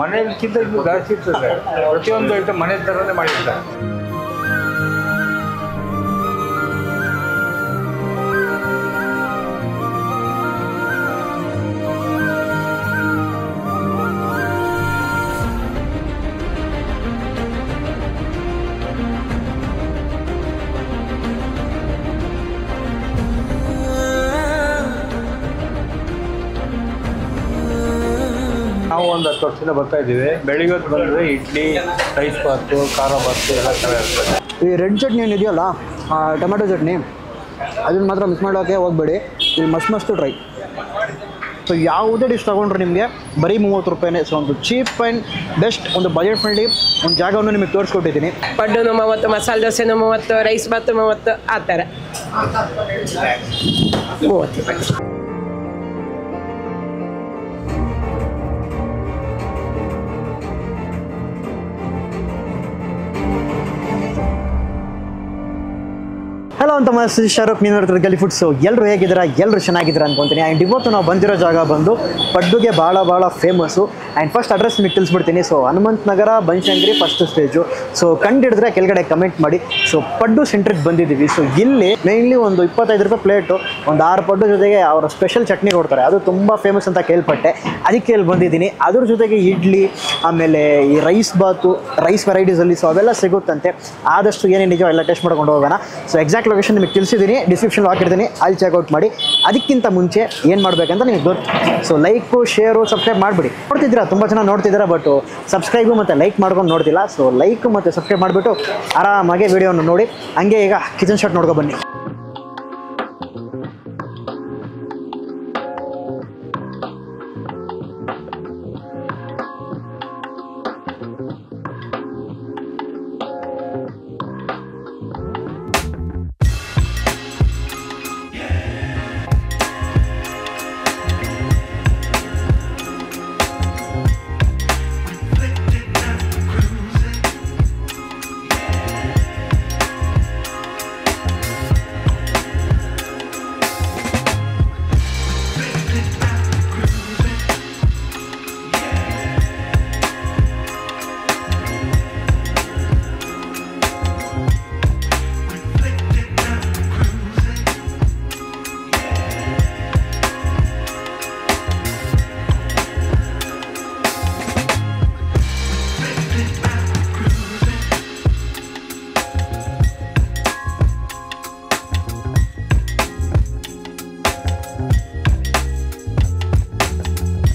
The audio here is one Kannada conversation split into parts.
ಮನೆಗಿಂತ ಇದು ಜಾಸ್ತಿ ಇರ್ತದೆ. ಪ್ರತಿಯೊಂದು ಐಟಮ್ ಮನೆ ಥರನೇ ಮಾಡಿರ್ತಾರೆ. ನಾವು ಒಂದು 10 ವರ್ಷದಿಂದ ಬರ್ತಾ ಇದ್ದೀವಿ. ಬೆಳಿಗ್ಗೆ ಹೊತ್ತು ಬಂದರೆ ಇಡ್ಲಿ, ರೈಸ್ ಬಾತು, ಖಾರ ಬಾತು ಎಲ್ಲ ಥರ ಇರ್ತದೆ. ಈ ರೆಡ್ ಚಟ್ನಿ ಏನಿದೆಯಲ್ಲ, ಟೊಮೆಟೊ ಚಟ್ನಿ, ಅದನ್ನು ಮಾತ್ರ ಮಿಸ್ ಮಾಡೋಕ್ಕೆ ಹೋಗಬೇಡಿ. ಇದು ಮಸ್ತು ಟ್ರೈ. ಸೊ ಯಾವುದೇ ಡಿಶ್ ತೊಗೊಂಡ್ರೆ ನಿಮಗೆ ಬರೀ 30 ರೂಪಾಯಿನೇ. ಸೊ ಒಂದು ಚೀಪ್ ಆ್ಯಂಡ್ ಬೆಸ್ಟ್, ಒಂದು ಬಜೆಟ್ ಫ್ರೆಂಡ್ಲಿ ಒಂದು ಜಾಗವನ್ನು ನಿಮಗೆ ತೋರಿಸ್ಕೊಟ್ಟಿದ್ದೀನಿ. ಪಡ್ಡು 30, ಮಸಾಲೆ ದೋಸೆ 30, ರೈಸ್ ಬಾತು 30, ಆ ಥರ 30 ರೂಪಾಯಿ. ಹಲೋ ಅಂತ ಶಾರುಖ್, ನೀವು ನೋಡ್ತಾರೆ ಗಲಿ ಫುಡ್ಸು. ಎಲ್ಲರೂ ಹೇಗಿದ್ದೀರಾ? ಎಲ್ಲರೂ ಚೆನ್ನಾಗಿದ್ದೀರಾ ಅನ್ಕೊತೀನಿ. ಆ್ಯಂಡ್ ಇವತ್ತು ನಾವು ಬಂದಿರೋ ಜಾಗ ಬಂದು ಪಡ್ಡುಗೆ ಭಾಳ ಫೇಮಸ್ಸು. ಆ್ಯಂಡ್ ಫಸ್ಟ್ ಅಡ್ರೆಸ್ ನಿಮಗೆ ತಿಳಿಸ್ಬಿಡ್ತೀನಿ. ಸೊ ಹನುಮಂತ ನಗರ, ಬನಶಂಕರಿ ಫಸ್ಟ್ ಸ್ಟೇಜು. ಸೊ ಕಂಡಿಡಿದ್ರೆ ಕೆಳಗಡೆ ಕಮೆಂಟ್ ಮಾಡಿ. ಸೊ ಪಡ್ಡು ಸೆಂಟ್ರಿಗೆ ಬಂದಿದ್ದೀವಿ. ಸೊ ಇಲ್ಲಿ ಮೇಯ್ನ್ಲಿ ಒಂದು 25 ರೂಪಾಯಿ ಪ್ಲೇಟು, ಒಂದು 6 ಪಡ್ಡು ಜೊತೆಗೆ ಅವರ ಸ್ಪೆಷಲ್ ಚಟ್ನಿ ಕೊಡ್ತಾರೆ. ಅದು ತುಂಬ ಫೇಮಸ್ ಅಂತ ಕೇಳ್ಪಟ್ಟೆ, ಅದಕ್ಕೆ ಇಲ್ಲಿ ಬಂದಿದ್ದೀನಿ. ಅದ್ರ ಜೊತೆಗೆ ಇಡ್ಲಿ, ಆಮೇಲೆ ಈ ರೈಸ್ ಬಾತು, ರೈಸ್ ವೆರೈಟೀಸಲ್ಲಿ ಸೊ ಅವೆಲ್ಲ ಸಿಗುತ್ತಂತೆ. ಆದಷ್ಟು ಏನೇನು ನಿಜ ಎಲ್ಲ ಟೆಸ್ಟ್ ಮಾಡ್ಕೊಂಡು ಹೋಗೋಣ. ಸೊ ಎಕ್ಸಾಕ್ಟ್ ಲೊಕೇಶನ್ ನಿಮಗೆ ತಿಳಿಸಿದ್ದೀನಿ, ಡಿಸ್ಕ್ರಿಪ್ಷನ್ ಹಾಕಿರ್ತೀನಿ, ಅಲ್ಲಿ ಚೆಕ್ಔಟ್ ಮಾಡಿ. ಅದಕ್ಕಿಂತ ಮುಂಚೆ ಏನು ಮಾಡಬೇಕಂತ ನಿಮಗೆ ಗೊತ್ತು. ಸೊ ಲೈಕು, ಶೇರು, ಸಬ್ಸ್ಕ್ರೈಬ್ ಮಾಡಿಬಿಡಿ. ನೋಡ್ತಿದ್ದೀರಾ, ತುಂಬ ಚೆನ್ನಾಗಿ ನೋಡ್ತಿದ್ದೀರಾ, ಬಟ್ ಸಬ್ಸ್ಕ್ರೈಬು ಮತ್ತು ಲೈಕ್ ಮಾಡ್ಕೊಂಡು ನೋಡ್ತಿಲ್ಲ. ಸೊ ಲೈಕ್ ಮತ್ತು ಸಬ್ಸ್ಕ್ರೈಬ್ ಮಾಡಿಬಿಟ್ಟು ಆರಾಮಾಗಿ ವಿಡಿಯೋನ ನೋಡಿ. ಹಂಗೆ ಈಗ ಕಿಚನ್ ಶಾಟ್ ನೋಡ್ಕೊ ಬನ್ನಿ.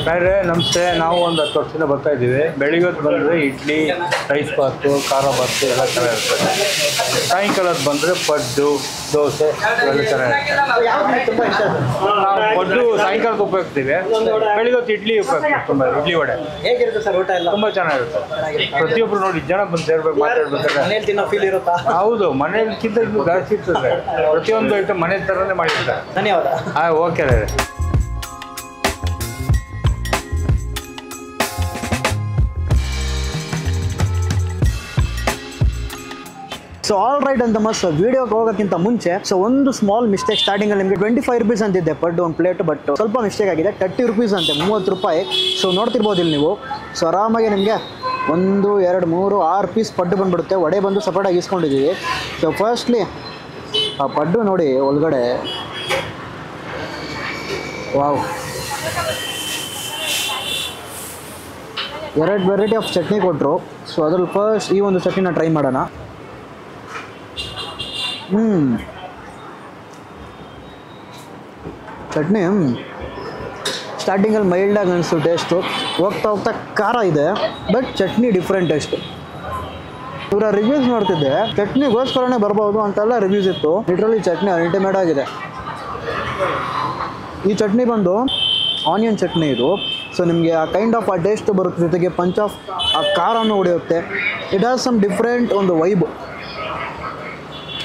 ಬೇರೆ ನಮಸ್ತೆ. ನಾವು ಒಂದು 10 ವರ್ಷದಿಂದ ಬರ್ತಾ ಇದ್ದೀವಿ. ಬೆಳಿಗ್ಗೆ ಹೊತ್ತು ಬಂದರೆ ಇಡ್ಲಿ, ರೈಸ್ ಬಾತು, ಖಾರ ಬಾತು ಎಲ್ಲ ಥರ ಇರ್ತದೆ. ಸಾಯಂಕಾಲದ ಬಂದರೆ ಪಡ್ಡು, ದೋಸೆ ಇವೆಲ್ಲ ಥರ ಇರ್ತದೆ. ನಾವು ಪಡ್ಡು ಸಾಯಂಕಾಲಕ್ಕೆ ಉಪಯೋಗಿಸ್ತೀವಿ. ಬೆಳಿಗ್ಗೆ ಹೊತ್ತು ಇಡ್ಲಿ ಉಪಯೋಗಿಸ್ತೀವಿ. ತುಂಬ ಇಡ್ಲಿ ವಡೆ ಹೇಗಿರುತ್ತೆ ಸರ್ ಊಟ ಎಲ್ಲ? ತುಂಬ ಚೆನ್ನಾಗಿರುತ್ತೆ. ಪ್ರತಿಯೊಬ್ಬರು ನೋಡಿ ಜನ ಬಂದು ಸೇರ್ಬೇಕು, ಮಾತಾಡ್ಬೇಕಾದ್ರೆ ಮನೇಲಿ ತಿನ್ನೋ ಫೀಲ್ ಇರುತ್ತಾ? ಹೌದು, ಮನೆಗಿಂತ ಇದು ಜಾಸ್ತಿ ಇರ್ತದೆ. ಪ್ರತಿಯೊಂದು ಐಟಮ್ ಮನೆ ಥರನೇ ಮಾಡಿರ್ತಾರೆ. ಧನ್ಯವಾದ. ಓಕೆ. ಸೊ ಆಲ್ ರೈಟ್ ಅಂತ ಮಸ್ತ್ ವೀಡಿಯೋಗೆ ಹೋಗೋಕ್ಕಿಂತ ಮುಂಚೆ ಒಂದು ಸ್ಮಾಲ್ ಮಿಸ್ಟೇಕ್. ಸ್ಟಾರ್ಟಿಂಗಲ್ಲಿ ನಿಮಗೆ 25 ರೂಪೀಸ್ ಅಂತಿದ್ದೆ ಪಡ್ಡು ಒಂದು ಪ್ಲೇಟ್, ಬಟ್ ಸ್ವಲ್ಪ ಮಿಸ್ಟೇಕ್ ಆಗಿದೆ. 30 ರೂಪೀಸ್ ಅಂತೆ, 30 ರೂಪಾಯಿ. ಸೊ ನೋಡ್ತಿರ್ಬೋದು ಇಲ್ಲಿ ನೀವು. ಸೊ ಆರಾಮಾಗಿ ನಿಮಗೆ 1, 2, 3, 6 ಪೀಸ್ ಪಡ್ಡು ಬಂದುಬಿಡುತ್ತೆ. ವಡೆ ಬಂದು ಸಪರೇಟಾಗಿ ಇಸ್ಕೊಂಡಿದ್ದೀವಿ. ಸೊ ಫಸ್ಟ್ಲಿ ಆ ಪಡ್ಡು ನೋಡಿ ಒಳಗಡೆ, ವಾವ್, 2 ವೆರೈಟಿ ಆಫ್ ಚಟ್ನಿ ಕೊಟ್ಟರು. ಸೊ ಅದ್ರಲ್ಲಿ ಫಸ್ಟ್ ಈ ಒಂದು ಚಟ್ನಿನ ಟ್ರೈ ಮಾಡೋಣ. ಚಟ್ನಿ ಸ್ಟಾರ್ಟಿಂಗಲ್ಲಿ ಮೈಲ್ಡಾಗಿ ಅನಿಸ್ತು ಟೇಸ್ಟು. ಹೋಗ್ತಾ ಖಾರ ಇದೆ, ಬಟ್ ಚಟ್ನಿ ಡಿಫ್ರೆಂಟ್ ಟೇಸ್ಟು. ಇವರ ರಿವ್ಯೂಸ್ ನೋಡ್ತಿದ್ದೆ, ಚಟ್ನಿಗೋಸ್ಕರನೇ ಬರ್ಬೋದು ಅಂತೆಲ್ಲ ರಿವ್ಯೂಸ್ ಇತ್ತು. ಲಿಟ್ರಲಿ ಚಟ್ನಿ ಅಲ್ಟಿಮೇಟ್ ಆಗಿದೆ. ಈ ಚಟ್ನಿ ಬಂದು ಆನಿಯನ್ ಚಟ್ನಿ ಇದು. ಸೊ ನಿಮಗೆ ಆ ಕೈಂಡ್ ಆಫ್ ಆ ಟೇಸ್ಟ್ ಬರುತ್ತೆ, ಜೊತೆಗೆ ಪಂಚ್ ಆಫ್ ಆ ಖಾರನೂ ಹೊಡೆಯುತ್ತೆ. ಇಟ್ ಹ್ಯಾಸ್ ಸಮ್ ಡಿಫ್ರೆಂಟ್ ಒಂದು ವೈಬ್.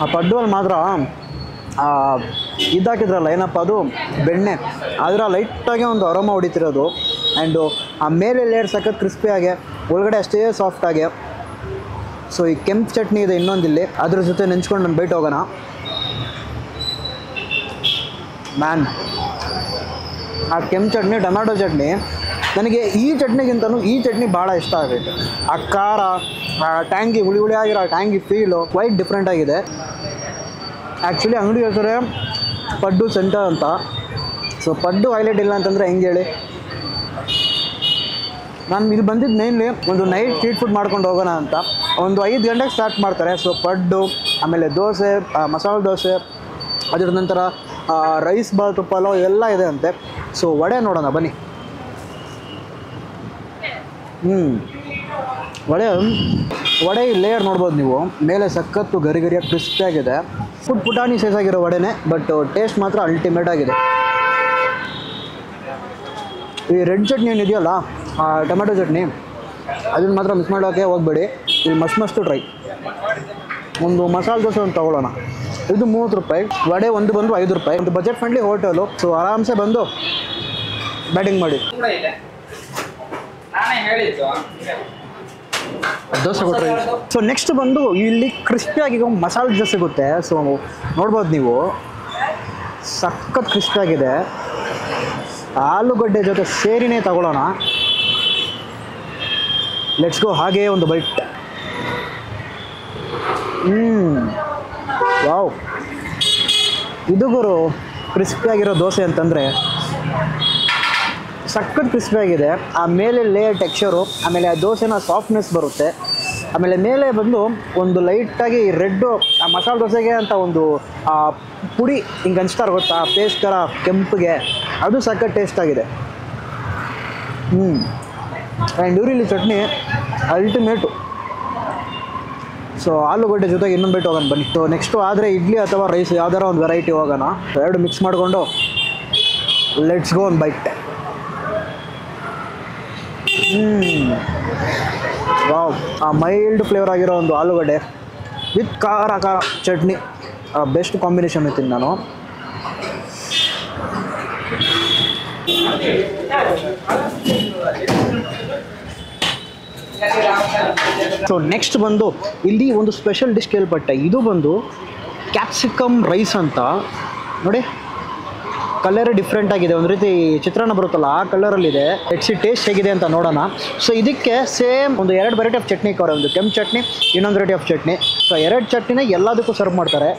ಆ ಪಡ್ಡುವಲ್ಲಿ ಮಾತ್ರ ಇದಾಕಿದ್ರಲ್ಲ, ಏನಪ್ಪ ಅದು, ಬೆಣ್ಣೆ, ಅದರ ಲೈಟಾಗಿ ಒಂದು ಅರೋಮ ಹೊಡಿತಿರೋದು. ಆ್ಯಂಡು ಆ ಮೇಲೆ ಲೇಯರ್ ಸಖತ್ ಕ್ರಿಸ್ಪಿಯಾಗೆ, ಒಳಗಡೆ ಅಷ್ಟೇ ಸಾಫ್ಟಾಗೆ. ಸೊ ಈ ಕೆಂಪು ಚಟ್ನಿ ಇದೆ ಇನ್ನೊಂದಿಲ್ಲಿ, ಅದ್ರ ಜೊತೆ ನೆಂಚ್ಕೊಂಡು ನಾನು ಬೈಟ್ ಹೋಗೋಣ. ಮ್ಯಾನ್, ಆ ಕೆಂಪು ಚಟ್ನಿ, ಟೊಮ್ಯಾಟೊ ಚಟ್ನಿ ನನಗೆ ಈ ಚಟ್ನಿಗಿಂತನೂ ಈ ಚಟ್ನಿ ಭಾಳ ಇಷ್ಟ ಆಗೈತೆ. ಆ ಖಾರ, ಟ್ಯಾಂಗಿ ಹುಳಿ ಹುಳಿ ಆಗಿರೋ ಟ್ಯಾಂಗಿ ಫೀಲು ಕ್ವೈಟ್ ಡಿಫ್ರೆಂಟ್ ಆಗಿದೆ. ಆ್ಯಕ್ಚುಲಿ ಅಂಗಡಿ ಹೆಸರೇ ಪಡ್ಡು ಸೆಂಟರ್ ಅಂತ. ಸೊ ಪಡ್ಡು ಹೈಲೈಟ್ ಇಲ್ಲ ಅಂತಂದರೆ ಹೆಂಗೆ ಹೇಳಿ. ನಾನು ಇದು ಬಂದಿದ್ದು ಮೇನ್ಲಿ ಒಂದು ನೈಟ್ ಸ್ಟ್ರೀಟ್ ಫುಡ್ ಮಾಡ್ಕೊಂಡು ಹೋಗೋಣ ಅಂತ. ಒಂದು 5 ಗಂಟೆಗೆ ಸ್ಟಾರ್ಟ್ ಮಾಡ್ತಾರೆ. ಸೊ ಪಡ್ಡು, ಆಮೇಲೆ ದೋಸೆ, ಮಸಾಲೆ ದೋಸೆ, ಅದರ ನಂತರ ರೈಸ್ ಬಾತು, ಪಲಾವ್ ಎಲ್ಲ ಇದೆ ಅಂತೆ. ಸೊ ವಡೆ ನೋಡೋಣ ಬನ್ನಿ. ವಡೆ ಲೇಯರ್ ನೋಡ್ಬೋದು ನೀವು. ಮೇಲೆ ಸಖತ್ತು ಗರಿ ಗರಿಯಾಗಿ ಕ್ರಿಸ್ಪಿಯಾಗಿದೆ. ಪುಟಾಣಿ ಸೈಜ್ ಆಗಿರೋ ವಡೆನೇ, ಬಟ್ ಟೇಸ್ಟ್ ಮಾತ್ರ ಅಲ್ಟಿಮೇಟ್ ಆಗಿದೆ. ಈ ರೆಡ್ ಚಟ್ನಿ ಏನಿದೆಯಲ್ಲ, ಟೊಮೆಟೊ ಚಟ್ನಿ, ಅದನ್ನು ಮಾತ್ರ ಮಿಸ್ ಮಾಡೋಕ್ಕೆ ಹೋಗಬೇಡಿ. ಇಲ್ಲಿ ಮಸ್ತು ಟ್ರೈ. ಒಂದು ಮಸಾಲೆ ದೋಸೆ ಒಂದು ತೊಗೊಳ್ಳೋಣ. ಇದು 30 ರೂಪಾಯಿ. ವಡೆ ಒಂದು ಬಂದು 5 ರೂಪಾಯಿ. ಒಂದು ಬಜೆಟ್ ಫ್ರೆಂಡ್ಲಿ ಹೋಟೆಲು. ಸೊ ಆರಾಮ್ಸೆ ಬಂದು ಬ್ಯಾಟಿಂಗ್ ಮಾಡಿ. ದೋಸೆ ಕೊಟ್ಟರೆ. ಸೊ ನೆಕ್ಸ್ಟ್ ಬಂದು ಇಲ್ಲಿ ಕ್ರಿಸ್ಪಿಯಾಗಿ ಮಸಾಲೆ ದೋಸೆ ಸಿಗುತ್ತೆ. ಸೊ ನೋಡ್ಬೋದು ನೀವು, ಸಖತ್ ಕ್ರಿಸ್ಪಿಯಾಗಿದೆ. ಆಲೂಗಡ್ಡೆ ಜೊತೆ ಸೇರಿನೇ ತಗೊಳ್ಳೋಣ. Let's go. ಹಾಗೇ ಒಂದು ಬೈಟ್. ವಾವ್, ಇದು ಗುರು ಕ್ರಿಸ್ಪಿಯಾಗಿರೋ ದೋಸೆ ಅಂತಂದರೆ ಸಖತ್ ಕ್ರಿಸ್ಪಿಯಾಗಿದೆ. ಆ ಮೇಲೆ ಲೇಯರ್ ಟೆಕ್ಸ್ಚರು, ಆಮೇಲೆ ಆ ದೋಸೆನ ಸಾಫ್ಟ್ನೆಸ್ ಬರುತ್ತೆ. ಆಮೇಲೆ ಮೇಲೆ ಬಂದು ಒಂದು ಲೈಟಾಗಿ ರೆಡ್ಡು, ಆ ಮಸಾಲೆ ದೋಸೆಗೆ ಅಂತ ಒಂದು ಪುಡಿ ಹಿಂಗೆ ಅನಿಸ್ತಾರೆ ಗೊತ್ತಾ, ಪೇಸ್ಟ್ ಥರ ಕೆಂಪಿಗೆ, ಅದು ಸಖತ್ ಟೇಸ್ಟ್ ಆಗಿದೆ. ಆ್ಯಂಡ್ ಇವರಿಲ್ಲಿ ಚಟ್ನಿ ಅಲ್ಟಿಮೇಟು. ಸೊ ಆಲೂಗಡ್ಡೆ ಜೊತೆಗೆ ಇನ್ನೊಂದು ಬಿಟ್ಟು ಹೋಗೋಣ ಬನ್ನಿ. ಸೊ ನೆಕ್ಸ್ಟು ಆದರೆ ಇಡ್ಲಿ ಅಥವಾ ರೈಸ್ ಯಾವ್ದಾರ ಒಂದು ವೆರೈಟಿ ಹೋಗೋಣ. ಎರಡು ಮಿಕ್ಸ್ ಮಾಡಿಕೊಂಡು ಲೆಟ್ಸ್ ಗೋ ಒಂದು ಬೈಟ್. ವಾವ್, ಆ ಮೈಲ್ಡ್ ಫ್ಲೇವರ್ ಆಗಿರೋ ಒಂದು ಆಲೂಗಡ್ಡೆ ವಿತ್ ಖಾರ ಚಟ್ನಿ, ಬೆಸ್ಟ್ ಕಾಂಬಿನೇಷನ್ ಇರ್ತೀನಿ ನಾನು. ಸೊ ನೆಕ್ಸ್ಟ್ ಬಂದು ಇಲ್ಲಿ ಒಂದು ಸ್ಪೆಷಲ್ ಡಿಶ್ ಕೇಳ್ಪಟ್ಟೆ. ಇದು ಬಂದು ಕ್ಯಾಪ್ಸಿಕಮ್ ರೈಸ್ ಅಂತ. ನೋಡಿ, ಕಲರ್ ಡಿಫ್ರೆಂಟ್ ಆಗಿದೆ. ಒಂದು ರೀತಿ ಚಿತ್ರಾನ್ನ ಬರುತ್ತಲ್ಲ ಆ ಕಲರಲ್ಲಿದೆ. ಟೇಸ್ಟ್ ಹೇಗಿದೆ ಅಂತ ನೋಡೋಣ. ಸೊ ಇದಕ್ಕೆ ಸೇಮ್ ಒಂದು 2 ವೆರೈಟಿ ಆಫ್ ಚಟ್ನಿ ಕೊರೆ. ಒಂದು ಕೆಂಪು ಚಟ್ನಿ, ಇನ್ನೊಂದು ವೆರೈಟಿ ಆಫ್ ಚಟ್ನಿ. ಸೊ 2 ಚಟ್ನಿನ ಎಲ್ಲದಕ್ಕೂ ಸರ್ವ್ ಮಾಡ್ತಾರೆ.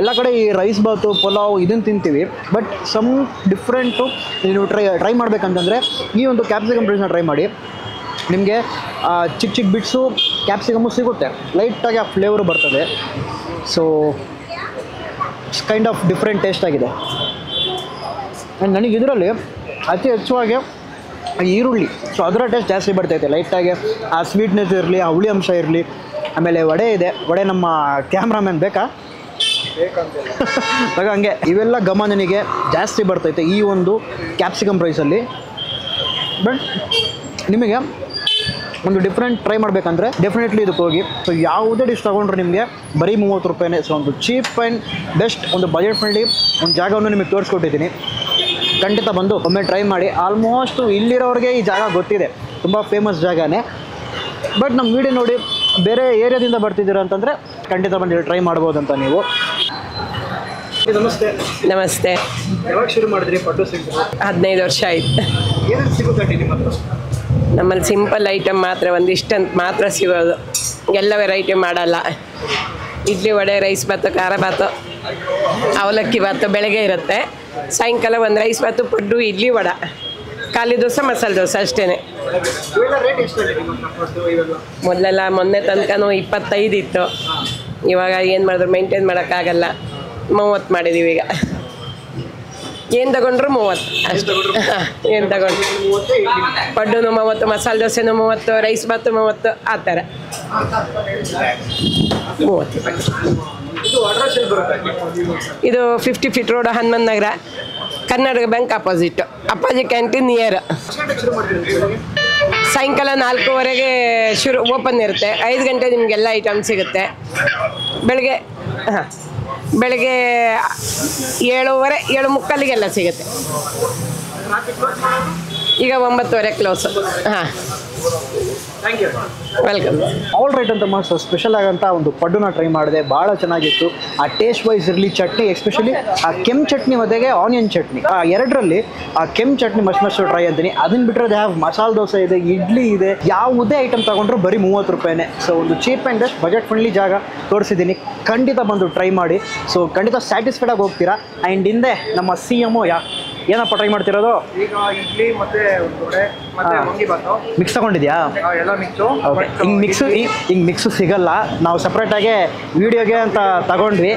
ಎಲ್ಲ ಕಡೆ ಈ ರೈಸ್ ಬಾತು, ಪಲಾವ್ ಇದನ್ನು ತಿಂತೀವಿ. ಬಟ್ ಸಮ್ ಡಿಫ್ರೆಂಟು ನೀವು ಟ್ರೈ ಮಾಡಬೇಕಂತಂದರೆ ಈ ಒಂದು ಕ್ಯಾಪ್ಸಿಕಮ್ ರೈಸ್ನ ಟ್ರೈ ಮಾಡಿ. ನಿಮಗೆ ಚಿಕ್ಕ ಬಿಟ್ಸು ಕ್ಯಾಪ್ಸಿಕಮ್ಮು ಸಿಗುತ್ತೆ. ಲೈಟಾಗಿ ಆ ಫ್ಲೇವರು ಬರ್ತದೆ. So kind of different taste ಆಗಿದೆ. ಆ್ಯಂಡ್ ನನಗೆ ಇದರಲ್ಲಿ ಅತಿ ಹೆಚ್ಚಾಗಿ ಈರುಳ್ಳಿ, ಸೊ ಅದರ ಟೇಸ್ಟ್ ಜಾಸ್ತಿ ಬರ್ತೈತೆ. ಲೈಟಾಗಿ ಆ ಸ್ವೀಟ್ನೆಸ್ ಇರಲಿ, ಆ ಹುಳಿ ಅಂಶ ಇರಲಿ. ಆಮೇಲೆ ವಡೆ ಇದೆ. ವಡೆ ನಮ್ಮ ಕ್ಯಾಮ್ರಾಮ್ಯಾನ್ ಬೇಕಾ ಹಂಗೆ ಇವೆಲ್ಲ ಘಮ ನನಗೆ ಜಾಸ್ತಿ ಬರ್ತೈತೆ ಈ ಒಂದು ಕ್ಯಾಪ್ಸಿಕಮ್ ರೈಸಲ್ಲಿ. ಬಟ್ ನಿಮಗೆ ಒಂದು ಡಿಫ್ರೆಂಟ್ ಟ್ರೈ ಮಾಡಬೇಕಂದ್ರೆ ಡೆಫಿನೆಟ್ಲಿ ಇದಕ್ಕೆ ಹೋಗಿ. ಸೊ ಯಾವುದೇ ಡಿಶ್ ತೊಗೊಂಡ್ರೆ ನಿಮಗೆ ಬರೀ 30 ರೂಪಾಯಿನೇ. ಸೊ ಒಂದು ಚೀಪ್ ಆ್ಯಂಡ್ ಬೆಸ್ಟ್, ಒಂದು ಬಜೆಟ್ ಫ್ರೆಂಡ್ಲಿ ಒಂದು ಜಾಗವನ್ನು ನಿಮಗೆ ತೋರಿಸ್ಕೊಟ್ಟಿದ್ದೀನಿ. ಖಂಡಿತ ಬಂದು ಒಮ್ಮೆ ಟ್ರೈ ಮಾಡಿ. ಆಲ್ಮೋಸ್ಟು ಇಲ್ಲಿರೋರಿಗೆ ಈ ಜಾಗ ಗೊತ್ತಿದೆ, ತುಂಬ ಫೇಮಸ್ ಜಾಗನೇ. ಬಟ್ ನಮ್ಮ ವಿಡಿಯೋ ನೋಡಿ ಬೇರೆ ಏರಿಯಾದಿಂದ ಬರ್ತಿದ್ದೀರಾ ಅಂತಂದರೆ ಖಂಡಿತ ಬಂದು ಟ್ರೈ ಮಾಡ್ಬೋದಂತ ನೀವು. ನಮಸ್ತೆ. ನಮಸ್ತೆ. ಯಾವಾಗ ಶುರು ಮಾಡಿದ್ರಿ ಪಡ್ಡು ಸಿಂಪಲ್? 15 ವರ್ಷ ಆಯ್ತು. ಏನೇನು ಸಿಗುತ್ತೆ ನಿಮ್ಮ ಹತ್ರ? ನಮ್ಮಲ್ಲಿ ಸಿಂಪಲ್ ಐಟಮ್ ಮಾತ್ರ ಒಂದಿಷ್ಟಂತ ಮಾತ್ರ ಸಿಗೋದು. ಎಲ್ಲ ವೆರೈಟಿ ಮಾಡಲ್ಲ. ಇಡ್ಲಿ, ವಡೆ, ರೈಸ್ ಬಾತು, ಖಾರ ಬಾತು, ಅವಲಕ್ಕಿ ಬಾತು ಬೆಳಗ್ಗೆ ಇರುತ್ತೆ. ಸಾಯಂಕಾಲ ಒಂದು ರೈಸ್ ಬಾತು, ಪಡ್ಡು, ಇಡ್ಲಿ, ವಡೆ, ಖಾಲಿ ದೋಸೆ, ಮಸಾಲೆ ದೋಸೆ ಅಷ್ಟೇ. ಮೊದಲೆಲ್ಲ ಮೊನ್ನೆ ತನಕನೂ 25 ಇತ್ತು. ಇವಾಗ ಏನು ಮಾಡಿದ್ರು ಮೇಂಟೈನ್ ಮಾಡೋಕ್ಕಾಗಲ್ಲ. 30 ಮಾಡಿದ್ದೀವಿ ಈಗ. ಏನು ತಗೊಂಡ್ರು 30 ಅಷ್ಟು. ಏನು ತಗೊಂಡ್ರು ಪಡ್ಡು 30, ಮಸಾಲೆ ದೋಸೆನೂ 30, ರೈಸ್ ಬಾತು 30, ಆ ಥರ 30 ರೂಪಾಯಿ. ಇದು 50 ಫೀಟ್ ರೋಡ್, ಹನುಮಂತ ನಗರ, ಕರ್ನಾಟಕ ಬ್ಯಾಂಕ್ ಅಪೋಸಿಟ್, ಅಪ್ಪಾಜಿ ಕ್ಯಾಂಟೀನ್ ನಿಯರ್. ಸಾಯಂಕಾಲ 4:15ಗೆ ಶುರು ಓಪನ್ ಇರುತ್ತೆ. 5 ಗಂಟೆ ನಿಮಗೆಲ್ಲ ಐಟಮ್ ಸಿಗುತ್ತೆ. ಬೆಳಗ್ಗೆ ಬೆಳಗ್ಗೆ 7:30, 7:45ಗೆಲ್ಲ ಸಿಗುತ್ತೆ. ಈಗ 9:30 ಕ್ಲೋಸು. ಹಾಂ, ವೆಲ್ಕಮ್. ಆಲ್ ರೈಟ್ ಅಂತ ಮಸ್ತ್ ಸ್ಪೆಷಲ್ ಆಗಂತ ಒಂದು ಪಡ್ಡುನ ಟ್ರೈ ಮಾಡಿದೆ, ಭಾಳ ಚೆನ್ನಾಗಿತ್ತು. ಆ ಟೇಸ್ಟ್ ವೈಸ್ ಇರಲಿ, ಚಟ್ನಿ ಎಸ್ಪೆಷಲಿ ಆ ಕೆಂಪು ಚಟ್ನಿ ಮತ್ತೆಗೆ ಆನಿಯನ್ ಚಟ್ನಿ, ಆ ಎರಡರಲ್ಲಿ ಆ ಕೆಂಪು ಚಟ್ನಿ ಮಸ್ಟ್ ಟ್ರೈ ಅಂತೀನಿ. ಅದನ್ನ ಬಿಟ್ಟರೆ ದೇ ಹ್ಯಾವ್ ಮಸಾಲೆ ದೋಸೆ ಇದೆ, ಇಡ್ಲಿ ಇದೆ, ಯಾವುದೇ ಐಟಮ್ ತಗೊಂಡ್ರು ಬರೀ 30 ರೂಪಾಯಿನೇ. ಸೊ ಒಂದು cheap and best budget friendly ಜಾಗ ತೋರಿಸಿದ್ದೀನಿ, ಖಂಡಿತ ಬಂದು ಟ್ರೈ ಮಾಡಿ. ಸೊ ಖಂಡಿತ ಸ್ಯಾಟಿಸ್ಫೈಡ್ ಆಗಿ ಹೋಗ್ತೀರಾ. ಆ್ಯಂಡ್ ಹಿಂದೆ ನಮ್ಮ CM ಏನಪ್ಪ ಟ್ರೈ ಮಾಡ್ತಿರೋದು? ಈಗ ಇಡ್ಲಿ ಮತ್ತೆ ವಡೆ ಮತ್ತೆ ವಾಂಗಿಬಾತು ಮಿಕ್ಸ್ ತಗೊಂಡಿದ್ಯಾ? ಎಲ್ಲ ಮಿಕ್ಸು. ಓಕೆ, ಹಿಂಗೆ ಮಿಕ್ಸು ಸಿಗಲ್ಲ, ನಾವು ಸಪ್ರೇಟಾಗೆ ವಿಡಿಯೋಗೆ ಅಂತ ತಗೊಂಡ್ವಿ.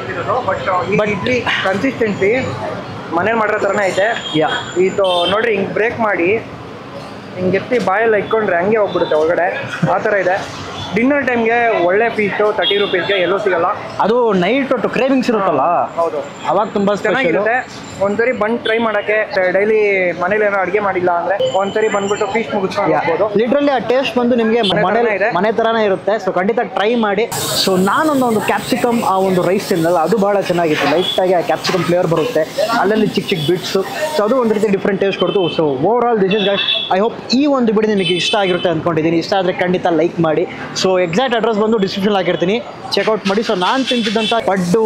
ಬಟ್ ಇಡ್ಲಿ ಕನ್ಸಿಸ್ಟೆನ್ಸಿ ಮನೇಲಿ ಮಾಡಿರೋ ಥರನೇ ಐತೆ. ಯಾ, ಇದು ನೋಡ್ರಿ, ಹಿಂಗೆ ಬ್ರೇಕ್ ಮಾಡಿ ಹಿಂಗೆ ಎತ್ತಿ ಬಾಯಲ್ಲಿ ಇಟ್ಕೊಂಡ್ರೆ ಹಂಗೆ ಹೋಗ್ಬಿಡುತ್ತೆ ಒಳಗಡೆ, ಆ ಥರ ಇದೆ. ಡಿನ್ನರ್ ಟೈಮ್ಗೆ ಒಳ್ಳೆ ಪೀಸು 30 ರೂಪೀಸ್ಗೆ ಎಲ್ಲೂ ಸಿಗಲ್ಲ. ಅದು ನೈಟ್ ಒಟ್ಟು ಕ್ರೇವಿಂಗ್ಸ್ ಇರುತ್ತಲ್ಲ, ಹೌದು, ಅವಾಗ ತುಂಬ ಚೆನ್ನಾಗಿರುತ್ತೆ. ಒಂದ್ಸರಿ ಬಂದು ಟ್ರೈ ಮಾಡೋಕ್ಕೆ, ಡೈಲಿ ಮನೇಲಿ ಏನೋ ಅಡುಗೆ ಮಾಡಿಲ್ಲ ಅಂದರೆ ಒಂದ್ಸರಿ ಬಂದ್ಬಿಟ್ಟು ಫೀಸ್ಟ್ ಮುಗಿಸ್ಕೊಂಡು ಹೋಗ್ಬೋದು. ಲಿಟ್ರಲಿ ಆ ಟೇಸ್ಟ್ ಬಂದು ನಿಮಗೆ ಇದೆ. ಮನೆ ಥರನೇ ಇರುತ್ತೆ. ಸೊ ಖಂಡಿತ ಟ್ರೈ ಮಾಡಿ. ಸೊ ನಾನೊಂದು ಕ್ಯಾಪ್ಸಿಕಮ್ ಆ ಒಂದು ರೈಸ್ ತಿನ್ನಲ್ಲ, ಅದು ಭಾಳ ಚೆನ್ನಾಗಿತ್ತು. ಲೈಟಾಗಿ ಆ ಕ್ಯಾಪ್ಸಿಕಮ್ ಫ್ಲೇವರ್ ಬರುತ್ತೆ, ಅಲ್ಲಲ್ಲಿ ಚಿಕ್ಕ ಚಿಕ್ಕ ಬಿಟ್ಸು. ಸೊ ಅದು ಒಂದು ರೀತಿ ಡಿಫ್ರೆಂಟ್ ಟೇಸ್ಟ್ ಕೊಡ್ತು. So over all this is guys, I hope ಈ ಒಂದು ವಿಡಿಯೋ ನಿಮಗೆ ಇಷ್ಟ ಆಗಿರುತ್ತೆ ಅಂದ್ಕೊಂಡಿದ್ದೀನಿ. ಇಷ್ಟ ಆದರೆ ಖಂಡಿತ ಲೈಕ್ ಮಾಡಿ. ಸೊ ಎಕ್ಸಾಕ್ಟ್ ಅಡ್ರೆಸ್ ಬಂದು ಡಿಸ್ಕ್ರಿಪ್ಷನ್ ಹಾಕಿರ್ತೀನಿ, ಚೆಕ್ಔಟ್ ಮಾಡಿ. ಸೊ ನಾನು ತಿಂತಿದ್ದಂಥ ಪಡ್ಡು,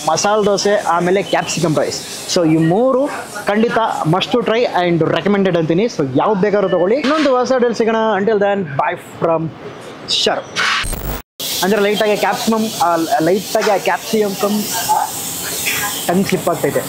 ಮಸಾಲೆ ದೋಸೆ, ಆಮೇಲೆ ಕ್ಯಾಪ್ಸಿಕಮ್ ರೈಸ್, ಸೊ ಈ 3 ಖಂಡಿತ must to try and recommended ಅಂತೀನಿ. ಸೊ ಯಾವ್ದು ಬೇಕಾದ್ರೂ ತೊಗೊಳ್ಳಿ. ಇನ್ನೊಂದು ಹೊಸ ಡೇಲ್ ಸಿಗೋಣ. ಅಂಟಿಲ್ ದೆನ್ ಬಾಯ್ ಫ್ರಮ್ ಶರ್. ಅಂದರೆ ಲೈಟಾಗಿ ಆ ಕ್ಯಾಪ್ಸಿಕಮ್ ಟಂಗ್ ಸ್ಲಿಪ್ ಆಗ್ತೈತೆ.